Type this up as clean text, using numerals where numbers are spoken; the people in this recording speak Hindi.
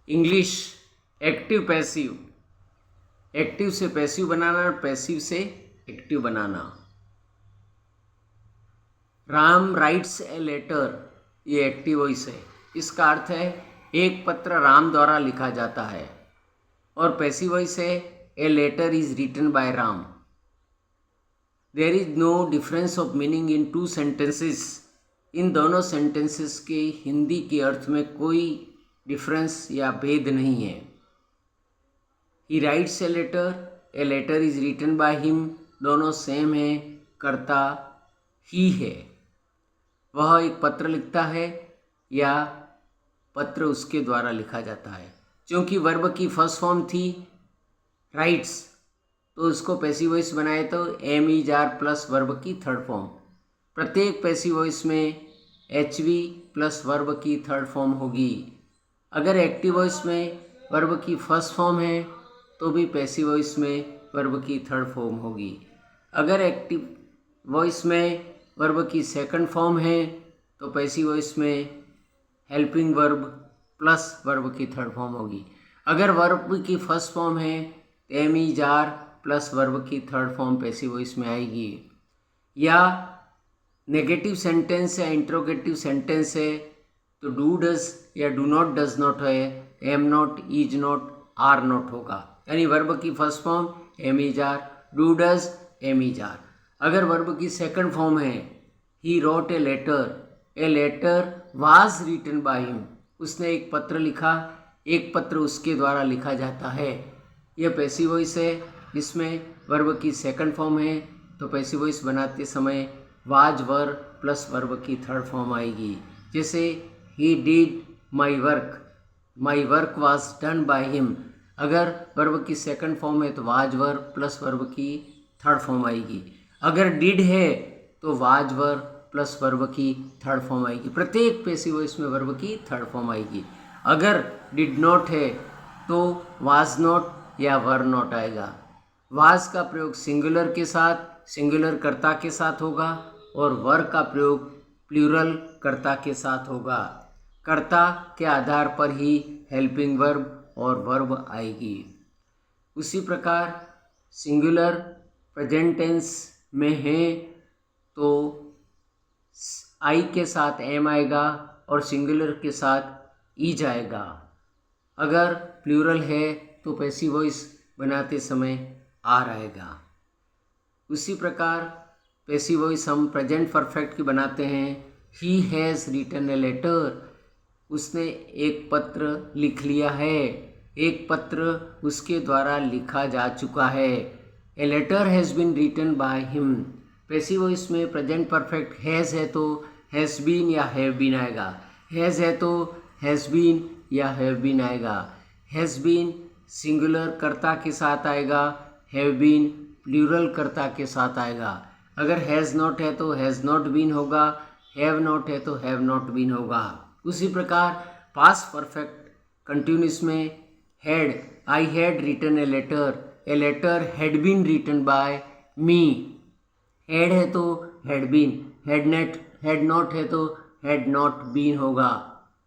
इंग्लिश एक्टिव पैसिव, एक्टिव से पैसिव बनाना और पैसिव से एक्टिव बनाना। राम राइट्स ए लेटर, ये एक्टिव वॉइस है। इसका अर्थ है एक पत्र राम द्वारा लिखा जाता है। और पैसिव वॉइस है a letter is written by Ram. There is no difference of meaning in two sentences, इन दोनों सेंटेंसेस के हिंदी के अर्थ में कोई डिफरेंस या भेद नहीं है। He writes a letter is written by him, दोनों सेम है, कर्ता ही है। वह एक पत्र लिखता है या पत्र उसके द्वारा लिखा जाता है। क्योंकि वर्ब की फर्स्ट फॉर्म थी राइट्स, तो उसको पैसिव वॉइस बनाए तो am is are plus verb की थर्ड फॉर्म। प्रत्येक पैसिव वॉइस में एच वी प्लस वर्ब की थर्ड फॉर्म होगी। अगर एक्टिव वॉइस में वर्ब की फर्स्ट फॉर्म है तो भी पैसिव वॉइस में वर्ब की थर्ड फॉर्म होगी। अगर एक्टिव वॉइस में वर्ब की सेकंड फॉर्म है तो पैसिव वॉइस में हेल्पिंग वर्ब प्लस वर्ब की थर्ड फॉर्म होगी। अगर वर्ब की फर्स्ट फॉर्म है तो am is are plus verb की थर्ड फॉर्म पैसिव वॉइस में आएगी। या नेगेटिव सेंटेंस या इंट्रोगेटिव सेंटेंस है तो डू डज या डू नॉट डज नॉट है, am not is not are not होगा। यानी वर्ब की first form am is are, do does am is are. अगर वर्ब की सेकंड फॉर्म है he wrote a letter was written by him, उसने एक पत्र लिखा, एक पत्र उसके द्वारा लिखा जाता है। यह पैसिव वॉइस है। इसमें वर्ब की सेकंड फॉर्म है तो पैसिव वॉइस बनाते समय वाज वर प्लस वर्ब की थर्ड फॉर्म आएगी। जैसे he did my work was done by him. अगर वर्ब की सेकंड फॉर्म है तो वाज वर प्लस वर्ब की थर्ड फॉर्म आएगी। अगर डिड है तो वाज वर प्लस वर्ब की थर्ड फॉर्म आएगी। प्रत्येक पैसिव वॉइस में वर्ब की थर्ड फॉर्म आएगी। अगर डिड नॉट है तो वाज नॉट या वर नॉट आएगा। वाज का प्रयोग सिंगुलर के साथ, सिंगुलर कर्ता के साथ होगा और वर का प्रयोग प्लूरल कर्ता के साथ होगा। कर्ता के आधार पर ही हेल्पिंग वर्ब और वर्ब आएगी। उसी प्रकार सिंगुलर प्रेजेंट टेंस में है तो आई के साथ एम आएगा और सिंगुलर के साथ ईज आएगा। अगर प्लूरल है तो पैसिव वॉइस बनाते समय आर आएगा। उसी प्रकार पैसिव वॉइस हम प्रेजेंट परफेक्ट की बनाते हैं। He has written a letter, उसने एक पत्र लिख लिया है, एक पत्र उसके द्वारा लिखा जा चुका है। A letter has been written by him. Passive voice में प्रेजेंट परफेक्ट हैज़ है तो हैज़ बीन या हैव बीन आएगा। हैज़ है तो हैज़ बीन या हैव बीन आएगा। हैज़ बीन सिंगुलर कर्ता के साथ आएगा, हैव बीन प्लूरल कर्ता के साथ आएगा। अगर हैज़ नॉट है तो हैज़ नॉट बीन होगा, हैव नॉट है तो हैव नॉट बीन होगा। उसी प्रकार पास्ट परफेक्ट कंटिन्यूस में had, I had written a letter had been written by me. Had है तो हैड बीन, हैड नॉट है तो हैड नॉट बीन होगा।